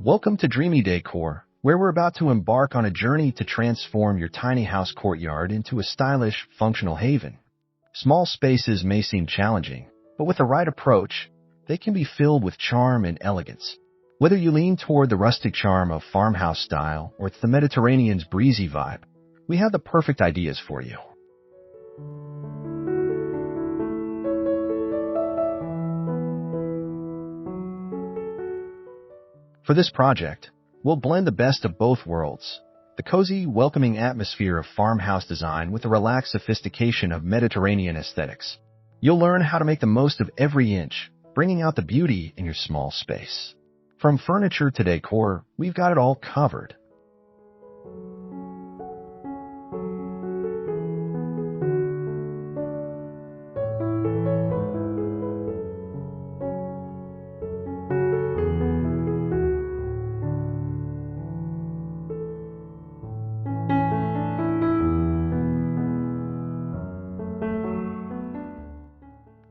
Welcome to Dreamy Decor, where we're about to embark on a journey to transform your tiny house courtyard into a stylish, functional haven. Small spaces may seem challenging, but with the right approach, they can be filled with charm and elegance. Whether you lean toward the rustic charm of farmhouse style or the Mediterranean's breezy vibe, we have the perfect ideas for you. For this project, we'll blend the best of both worlds, the cozy, welcoming atmosphere of farmhouse design with the relaxed sophistication of Mediterranean aesthetics. You'll learn how to make the most of every inch, bringing out the beauty in your small space. From furniture to decor, we've got it all covered.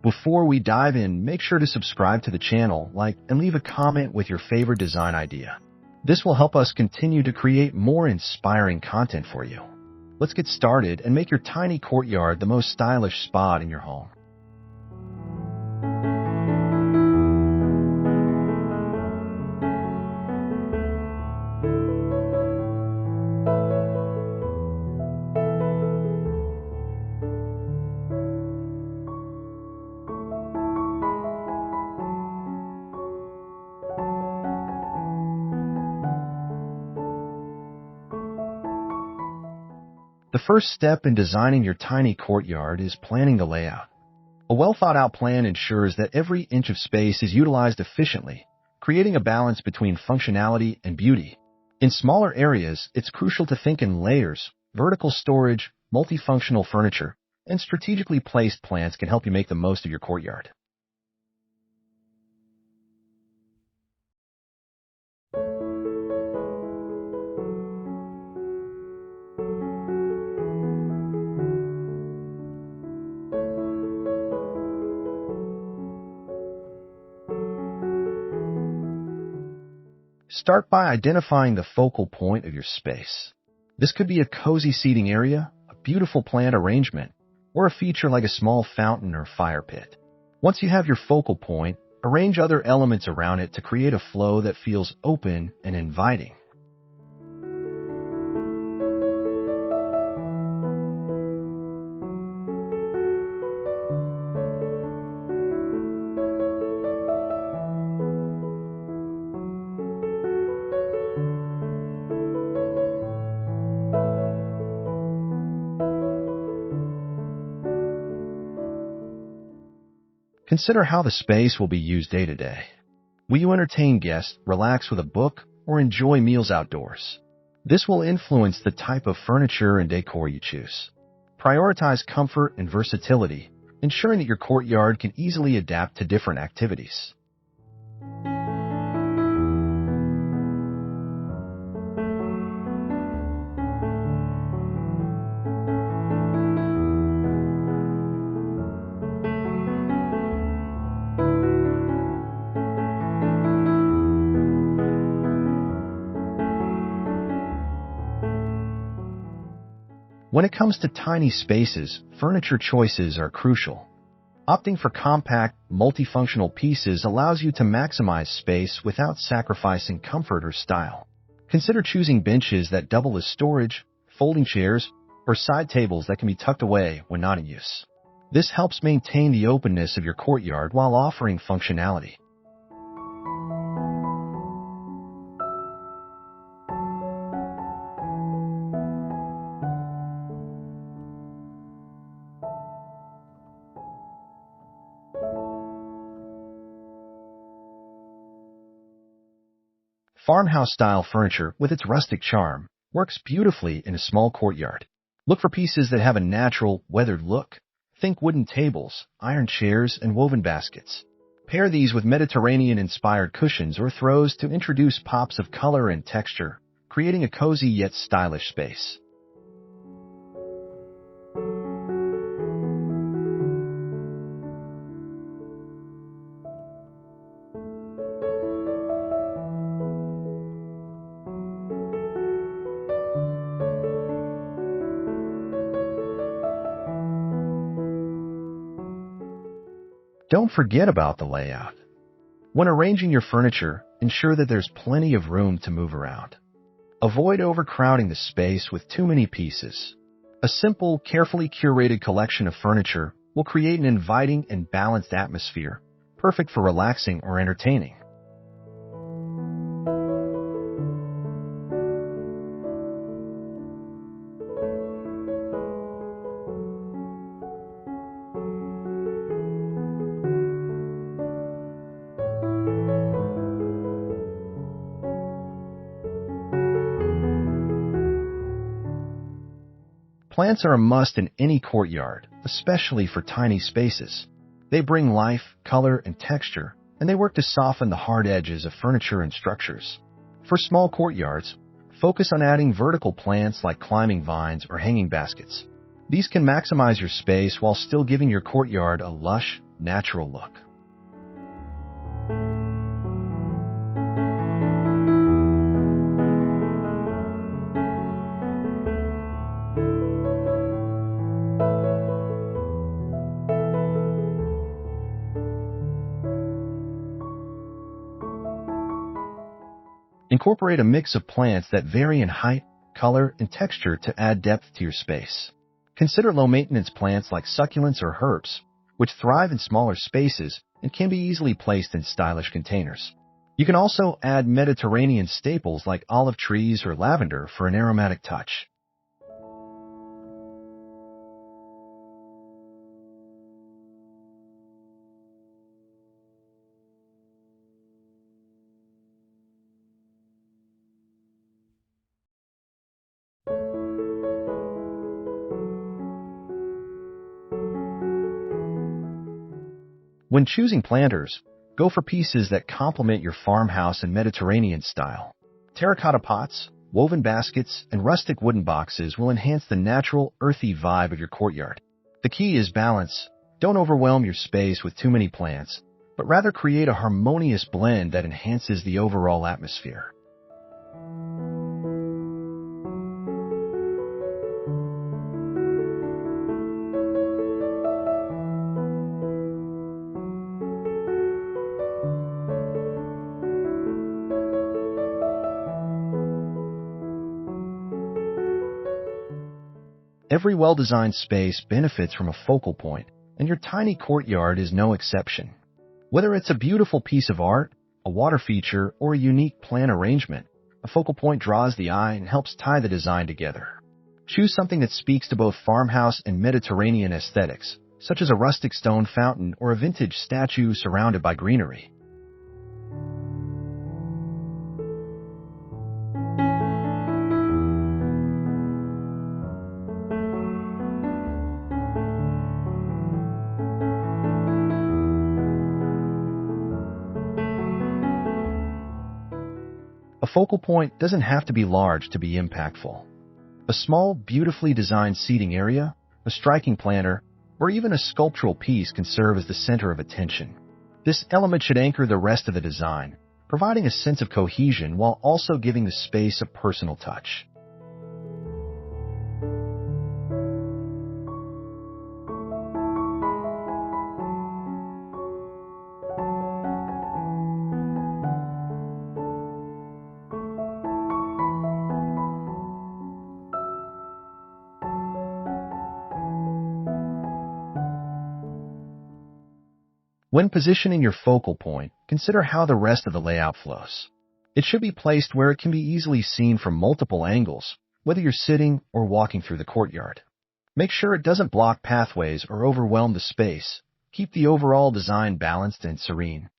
Before we dive in, make sure to subscribe to the channel, like, and leave a comment with your favorite design idea. This will help us continue to create more inspiring content for you. Let's get started and make your tiny courtyard the most stylish spot in your home. The first step in designing your tiny courtyard is planning the layout. A well-thought-out plan ensures that every inch of space is utilized efficiently, creating a balance between functionality and beauty. In smaller areas, it's crucial to think in layers. Vertical storage, multifunctional furniture, and strategically placed plants can help you make the most of your courtyard. Start by identifying the focal point of your space. This could be a cozy seating area, a beautiful plant arrangement, or a feature like a small fountain or fire pit. Once you have your focal point, arrange other elements around it to create a flow that feels open and inviting. Consider how the space will be used day to day. Will you entertain guests, relax with a book, or enjoy meals outdoors? This will influence the type of furniture and decor you choose. Prioritize comfort and versatility, ensuring that your courtyard can easily adapt to different activities. When it comes to tiny spaces, furniture choices are crucial. Opting for compact, multifunctional pieces allows you to maximize space without sacrificing comfort or style. Consider choosing benches that double as storage, folding chairs, or side tables that can be tucked away when not in use. This helps maintain the openness of your courtyard while offering functionality. Farmhouse-style furniture, with its rustic charm, works beautifully in a small courtyard. Look for pieces that have a natural, weathered look. Think wooden tables, iron chairs, and woven baskets. Pair these with Mediterranean-inspired cushions or throws to introduce pops of color and texture, creating a cozy yet stylish space. Don't forget about the layout. When arranging your furniture, ensure that there's plenty of room to move around. Avoid overcrowding the space with too many pieces. A simple, carefully curated collection of furniture will create an inviting and balanced atmosphere, perfect for relaxing or entertaining. Plants are a must in any courtyard, especially for tiny spaces. They bring life, color, and texture, and they work to soften the hard edges of furniture and structures. For small courtyards, focus on adding vertical plants like climbing vines or hanging baskets. These can maximize your space while still giving your courtyard a lush, natural look. Incorporate a mix of plants that vary in height, color, and texture to add depth to your space. Consider low-maintenance plants like succulents or herbs, which thrive in smaller spaces and can be easily placed in stylish containers. You can also add Mediterranean staples like olive trees or lavender for an aromatic touch. When choosing planters, go for pieces that complement your farmhouse and Mediterranean style. Terracotta pots, woven baskets, and rustic wooden boxes will enhance the natural, earthy vibe of your courtyard. The key is balance. Don't overwhelm your space with too many plants, but rather create a harmonious blend that enhances the overall atmosphere. Every well-designed space benefits from a focal point, and your tiny courtyard is no exception. Whether it's a beautiful piece of art, a water feature, or a unique plant arrangement, a focal point draws the eye and helps tie the design together. Choose something that speaks to both farmhouse and Mediterranean aesthetics, such as a rustic stone fountain or a vintage statue surrounded by greenery. A focal point doesn't have to be large to be impactful. A small, beautifully designed seating area, a striking planter, or even a sculptural piece can serve as the center of attention. This element should anchor the rest of the design, providing a sense of cohesion while also giving the space a personal touch. When positioning your focal point, consider how the rest of the layout flows. It should be placed where it can be easily seen from multiple angles, whether you're sitting or walking through the courtyard. Make sure it doesn't block pathways or overwhelm the space. Keep the overall design balanced and serene.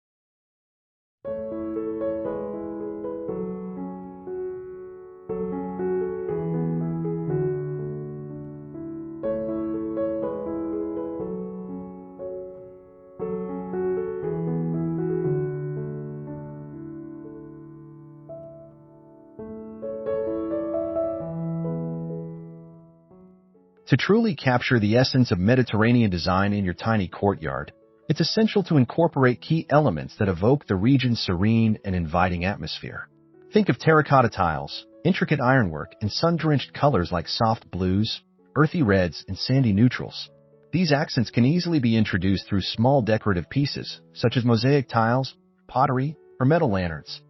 To truly capture the essence of Mediterranean design in your tiny courtyard, it's essential to incorporate key elements that evoke the region's serene and inviting atmosphere. Think of terracotta tiles, intricate ironwork, and sun-drenched colors like soft blues, earthy reds, and sandy neutrals. These accents can easily be introduced through small decorative pieces, such as mosaic tiles, pottery, or metal lanterns.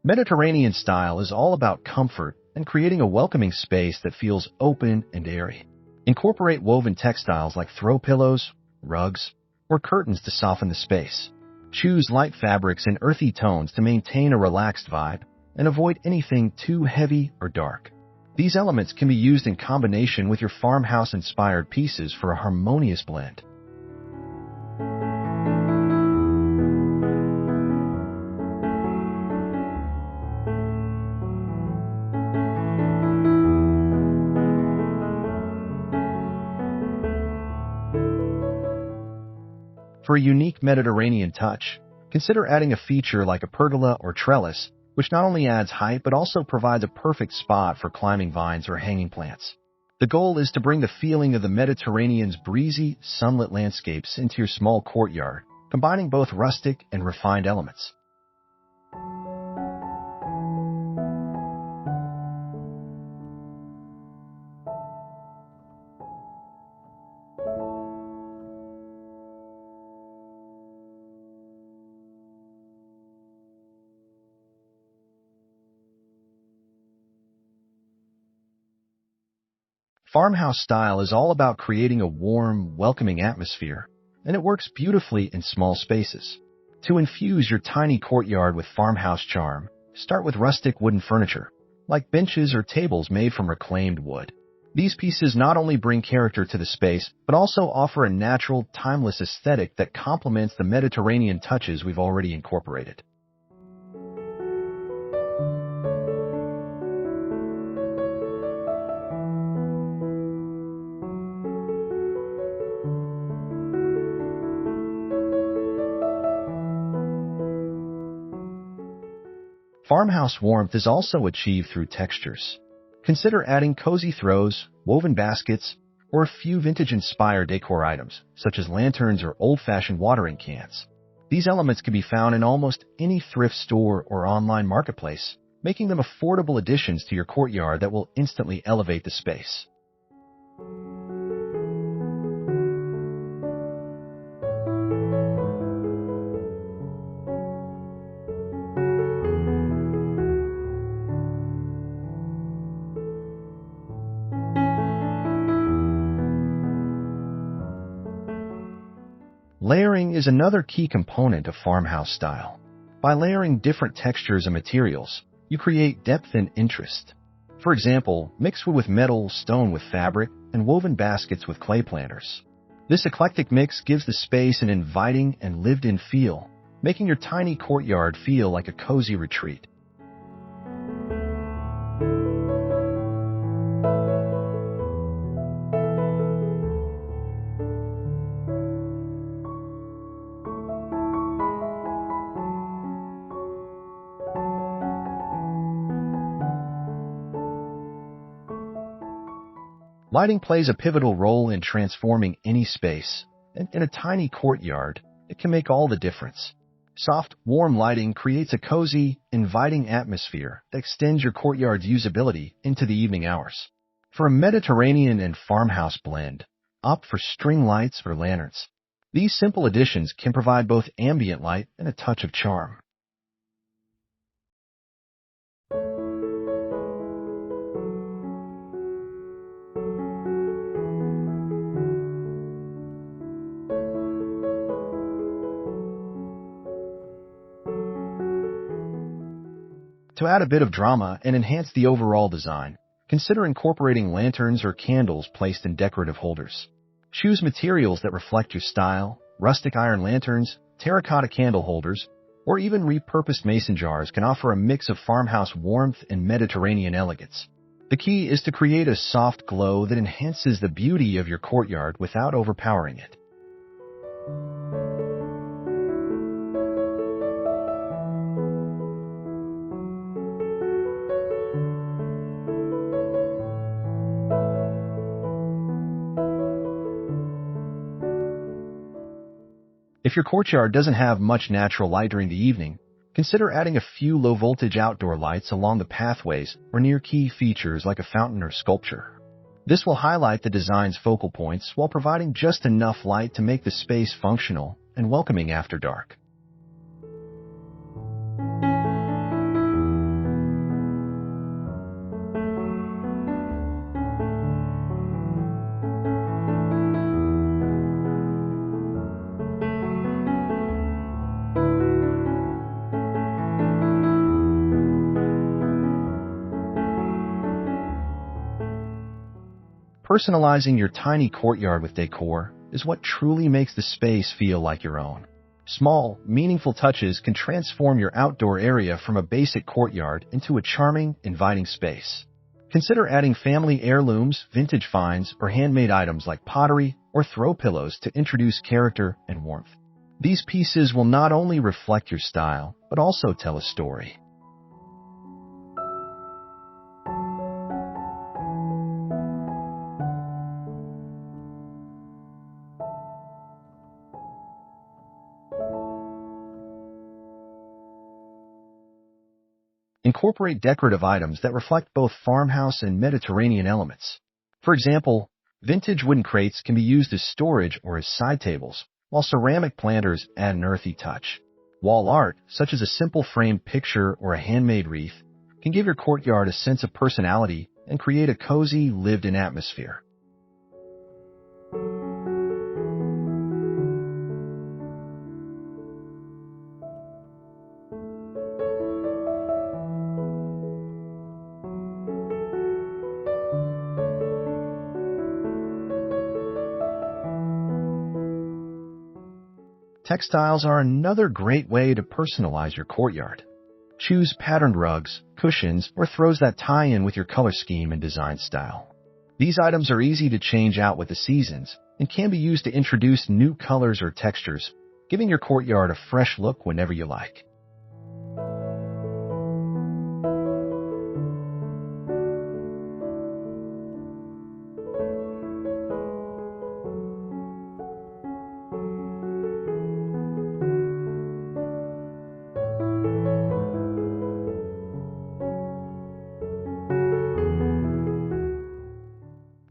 Mediterranean style is all about comfort and creating a welcoming space that feels open and airy. Incorporate woven textiles like throw pillows, rugs, or curtains to soften the space. Choose light fabrics and earthy tones to maintain a relaxed vibe, and avoid anything too heavy or dark. These elements can be used in combination with your farmhouse-inspired pieces for a harmonious blend. For a unique Mediterranean touch, consider adding a feature like a pergola or trellis, which not only adds height but also provides a perfect spot for climbing vines or hanging plants. The goal is to bring the feeling of the Mediterranean's breezy, sunlit landscapes into your small courtyard, combining both rustic and refined elements. Farmhouse style is all about creating a warm, welcoming atmosphere, and it works beautifully in small spaces. To infuse your tiny courtyard with farmhouse charm, start with rustic wooden furniture, like benches or tables made from reclaimed wood. These pieces not only bring character to the space, but also offer a natural, timeless aesthetic that complements the Mediterranean touches we've already incorporated. Farmhouse warmth is also achieved through textures. Consider adding cozy throws, woven baskets, or a few vintage-inspired decor items, such as lanterns or old-fashioned watering cans. These elements can be found in almost any thrift store or online marketplace, making them affordable additions to your courtyard that will instantly elevate the space. Layering is another key component of farmhouse style. By layering different textures and materials, you create depth and interest. For example, mix wood with metal, stone with fabric, and woven baskets with clay planters. This eclectic mix gives the space an inviting and lived-in feel, making your tiny courtyard feel like a cozy retreat. Lighting plays a pivotal role in transforming any space, and in a tiny courtyard, it can make all the difference. Soft, warm lighting creates a cozy, inviting atmosphere that extends your courtyard's usability into the evening hours. For a Mediterranean and farmhouse blend, opt for string lights or lanterns. These simple additions can provide both ambient light and a touch of charm. To add a bit of drama and enhance the overall design, consider incorporating lanterns or candles placed in decorative holders. Choose materials that reflect your style. Rustic iron lanterns, terracotta candle holders, or even repurposed mason jars can offer a mix of farmhouse warmth and Mediterranean elegance. The key is to create a soft glow that enhances the beauty of your courtyard without overpowering it. If your courtyard doesn't have much natural light during the evening, consider adding a few low-voltage outdoor lights along the pathways or near key features like a fountain or sculpture. This will highlight the design's focal points while providing just enough light to make the space functional and welcoming after dark. Personalizing your tiny courtyard with decor is what truly makes the space feel like your own. Small, meaningful touches can transform your outdoor area from a basic courtyard into a charming, inviting space. Consider adding family heirlooms, vintage finds, or handmade items like pottery or throw pillows to introduce character and warmth. These pieces will not only reflect your style, but also tell a story. Incorporate decorative items that reflect both farmhouse and Mediterranean elements. For example, vintage wooden crates can be used as storage or as side tables, while ceramic planters add an earthy touch. Wall art, such as a simple framed picture or a handmade wreath, can give your courtyard a sense of personality and create a cozy, lived-in atmosphere. Textiles are another great way to personalize your courtyard. Choose patterned rugs, cushions, or throws that tie in with your color scheme and design style. These items are easy to change out with the seasons and can be used to introduce new colors or textures, giving your courtyard a fresh look whenever you like.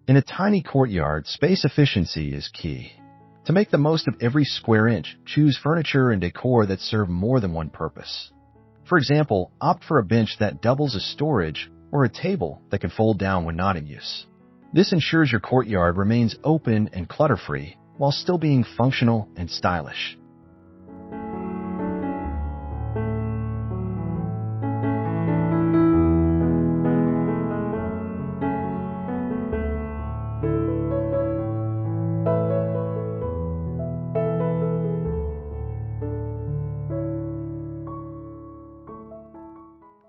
In a tiny courtyard, space efficiency is key. To make the most of every square inch, choose furniture and decor that serve more than one purpose. For example, opt for a bench that doubles as storage or a table that can fold down when not in use. This ensures your courtyard remains open and clutter-free while still being functional and stylish.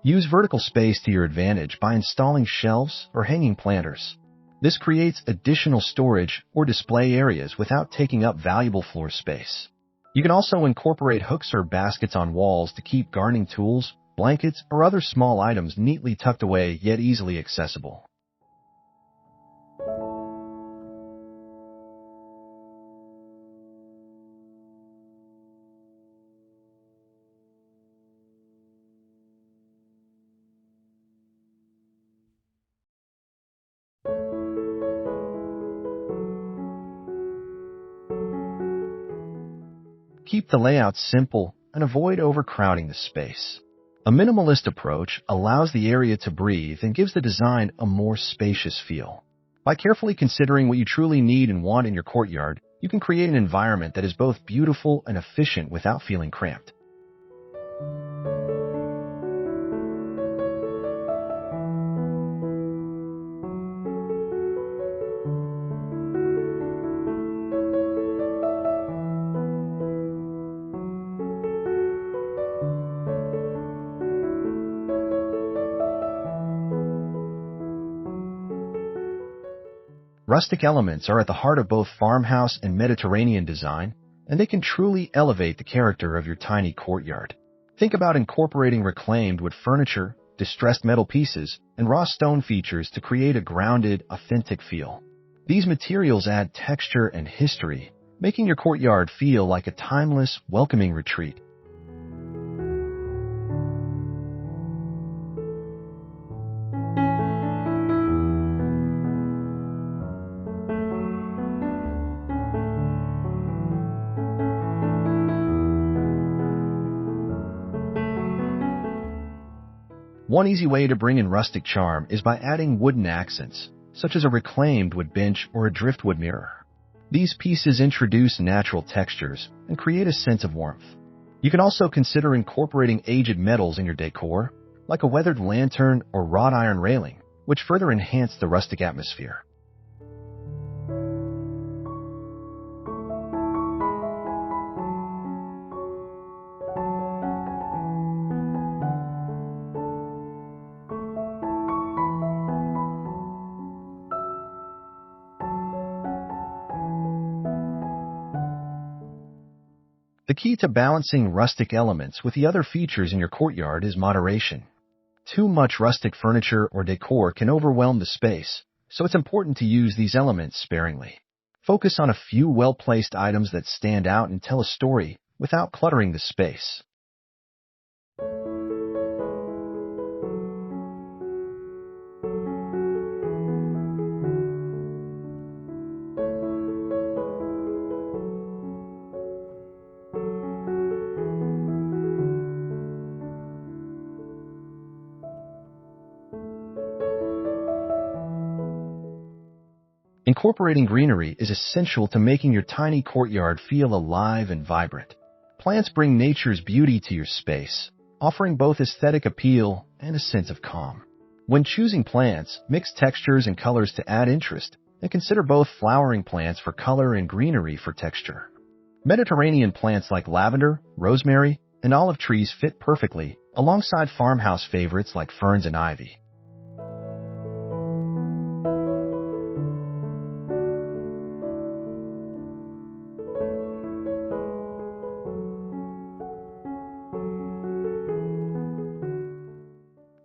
Use vertical space to your advantage by installing shelves or hanging planters. This creates additional storage or display areas without taking up valuable floor space. You can also incorporate hooks or baskets on walls to keep gardening tools, blankets, or other small items neatly tucked away yet easily accessible. Keep the layout simple and avoid overcrowding the space. A minimalist approach allows the area to breathe and gives the design a more spacious feel. By carefully considering what you truly need and want in your courtyard, you can create an environment that is both beautiful and efficient without feeling cramped. Rustic elements are at the heart of both farmhouse and Mediterranean design, and they can truly elevate the character of your tiny courtyard. Think about incorporating reclaimed wood furniture, distressed metal pieces, and raw stone features to create a grounded, authentic feel. These materials add texture and history, making your courtyard feel like a timeless, welcoming retreat. One easy way to bring in rustic charm is by adding wooden accents, such as a reclaimed wood bench or a driftwood mirror. These pieces introduce natural textures and create a sense of warmth. You can also consider incorporating aged metals in your decor, like a weathered lantern or wrought iron railing, which further enhance the rustic atmosphere. The key to balancing rustic elements with the other features in your courtyard is moderation. Too much rustic furniture or decor can overwhelm the space, so it's important to use these elements sparingly. Focus on a few well-placed items that stand out and tell a story without cluttering the space. Incorporating greenery is essential to making your tiny courtyard feel alive and vibrant. Plants bring nature's beauty to your space, offering both aesthetic appeal and a sense of calm. When choosing plants, mix textures and colors to add interest, and consider both flowering plants for color and greenery for texture. Mediterranean plants like lavender, rosemary, and olive trees fit perfectly, alongside farmhouse favorites like ferns and ivy.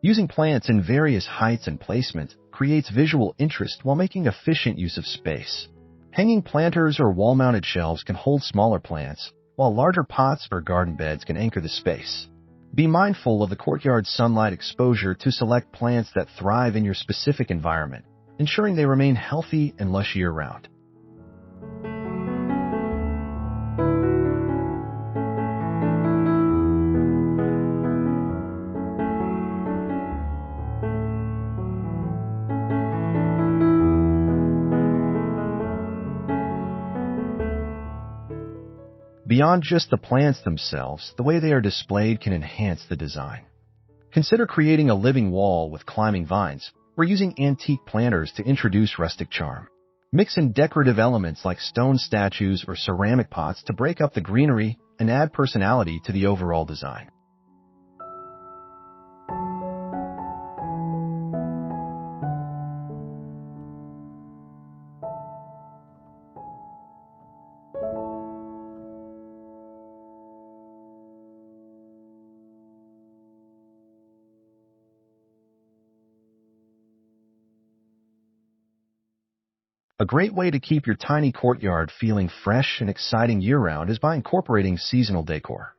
Using plants in various heights and placement creates visual interest while making efficient use of space. Hanging planters or wall-mounted shelves can hold smaller plants, while larger pots or garden beds can anchor the space. Be mindful of the courtyard's sunlight exposure to select plants that thrive in your specific environment, ensuring they remain healthy and lush year-round. Beyond just the plants themselves, the way they are displayed can enhance the design. Consider creating a living wall with climbing vines, or using antique planters to introduce rustic charm. Mix in decorative elements like stone statues or ceramic pots to break up the greenery and add personality to the overall design. A great way to keep your tiny courtyard feeling fresh and exciting year-round is by incorporating seasonal decor.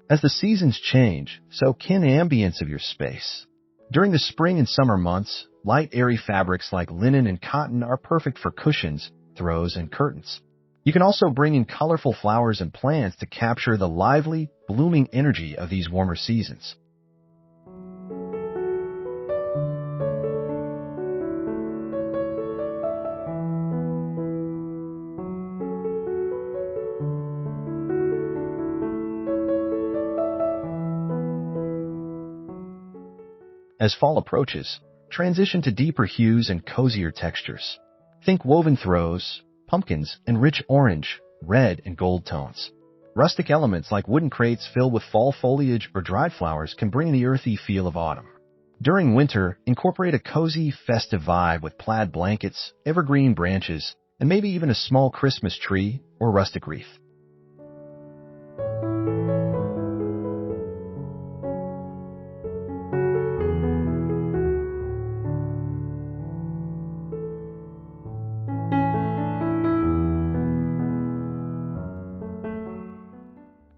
As the seasons change, so can the ambience of your space. During the spring and summer months, light, airy fabrics like linen and cotton are perfect for cushions, throws, and curtains. You can also bring in colorful flowers and plants to capture the lively, blooming energy of these warmer seasons. As fall approaches, transition to deeper hues and cozier textures. Think woven throws, pumpkins, and rich orange, red, and gold tones. Rustic elements like wooden crates filled with fall foliage or dried flowers can bring the earthy feel of autumn. During winter, incorporate a cozy, festive vibe with plaid blankets, evergreen branches, and maybe even a small Christmas tree or rustic wreath.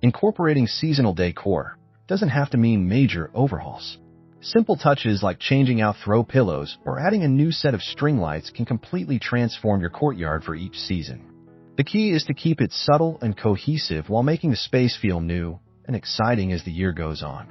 Incorporating seasonal decor doesn't have to mean major overhauls. Simple touches like changing out throw pillows or adding a new set of string lights can completely transform your courtyard for each season. The key is to keep it subtle and cohesive while making the space feel new and exciting as the year goes on.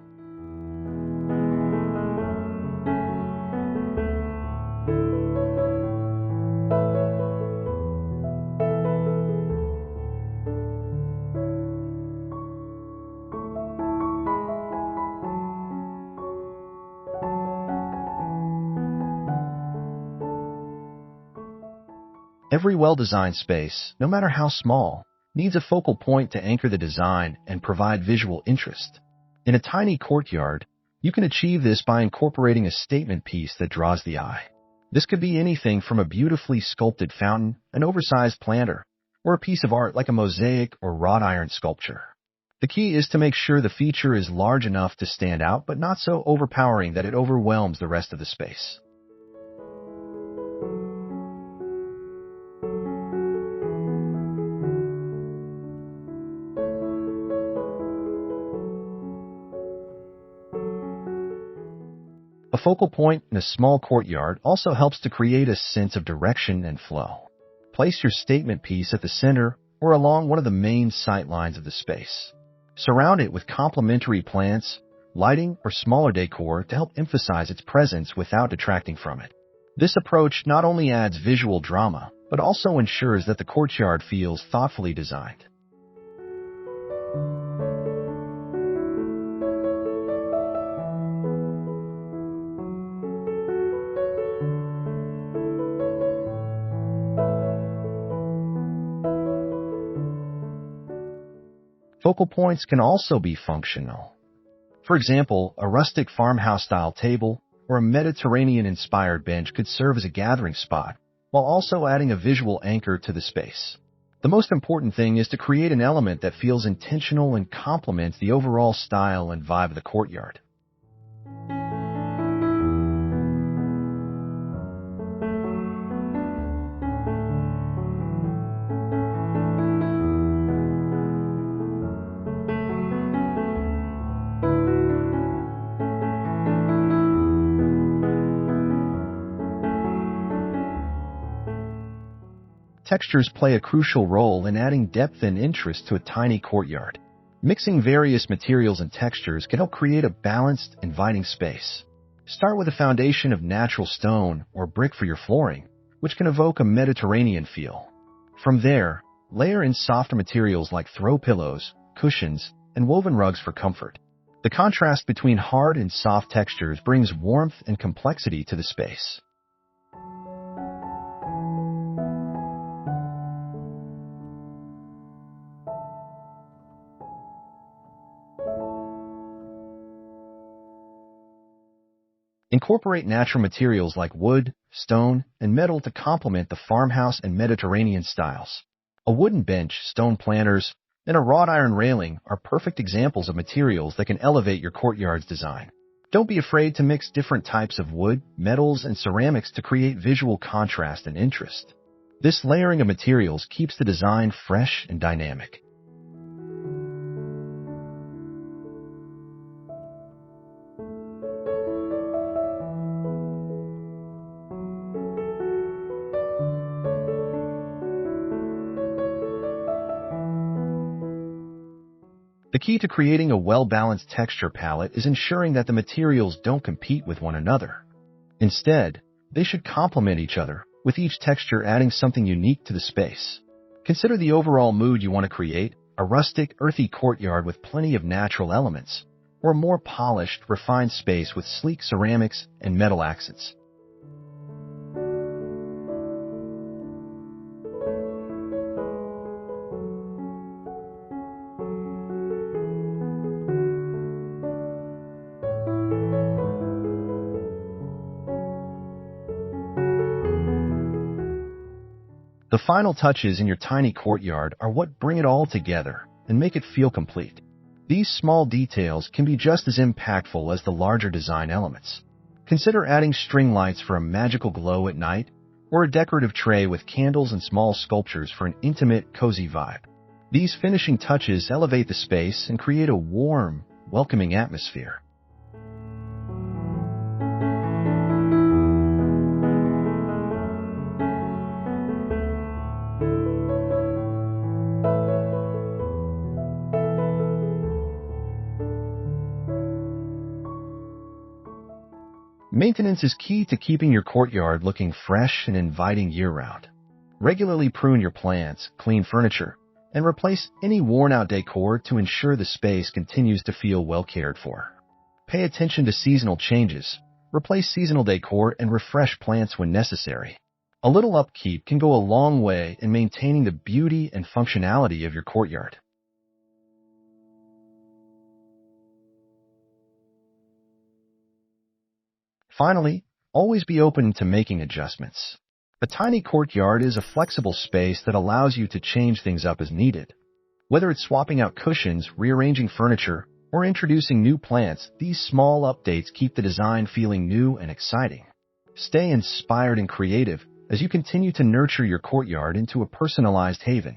Every well-designed space, no matter how small, needs a focal point to anchor the design and provide visual interest. In a tiny courtyard, you can achieve this by incorporating a statement piece that draws the eye. This could be anything from a beautifully sculpted fountain, an oversized planter, or a piece of art like a mosaic or wrought iron sculpture. The key is to make sure the feature is large enough to stand out but not so overpowering that it overwhelms the rest of the space. A focal point in a small courtyard also helps to create a sense of direction and flow. Place your statement piece at the center or along one of the main sight lines of the space. Surround it with complementary plants, lighting, or smaller decor to help emphasize its presence without detracting from it. This approach not only adds visual drama, but also ensures that the courtyard feels thoughtfully designed. Focal points can also be functional. For example, a rustic farmhouse-style table or a Mediterranean-inspired bench could serve as a gathering spot, while also adding a visual anchor to the space. The most important thing is to create an element that feels intentional and complements the overall style and vibe of the courtyard. Textures play a crucial role in adding depth and interest to a tiny courtyard. Mixing various materials and textures can help create a balanced, inviting space. Start with a foundation of natural stone or brick for your flooring, which can evoke a Mediterranean feel. From there, layer in softer materials like throw pillows, cushions, and woven rugs for comfort. The contrast between hard and soft textures brings warmth and complexity to the space. Incorporate natural materials like wood, stone, and metal to complement the farmhouse and Mediterranean styles. A wooden bench, stone planters, and a wrought iron railing are perfect examples of materials that can elevate your courtyard's design. Don't be afraid to mix different types of wood, metals, and ceramics to create visual contrast and interest. This layering of materials keeps the design fresh and dynamic. The key to creating a well-balanced texture palette is ensuring that the materials don't compete with one another. Instead, they should complement each other, with each texture adding something unique to the space. Consider the overall mood you want to create: a rustic, earthy courtyard with plenty of natural elements, or a more polished, refined space with sleek ceramics and metal accents. The final touches in your tiny courtyard are what bring it all together and make it feel complete. These small details can be just as impactful as the larger design elements. Consider adding string lights for a magical glow at night, or a decorative tray with candles and small sculptures for an intimate, cozy vibe. These finishing touches elevate the space and create a warm, welcoming atmosphere. Maintenance is key to keeping your courtyard looking fresh and inviting year-round. Regularly prune your plants, clean furniture, and replace any worn-out decor to ensure the space continues to feel well cared for. Pay attention to seasonal changes. Replace seasonal decor and refresh plants when necessary. A little upkeep can go a long way in maintaining the beauty and functionality of your courtyard. Finally, always be open to making adjustments. A tiny courtyard is a flexible space that allows you to change things up as needed. Whether it's swapping out cushions, rearranging furniture, or introducing new plants, these small updates keep the design feeling new and exciting. Stay inspired and creative as you continue to nurture your courtyard into a personalized haven.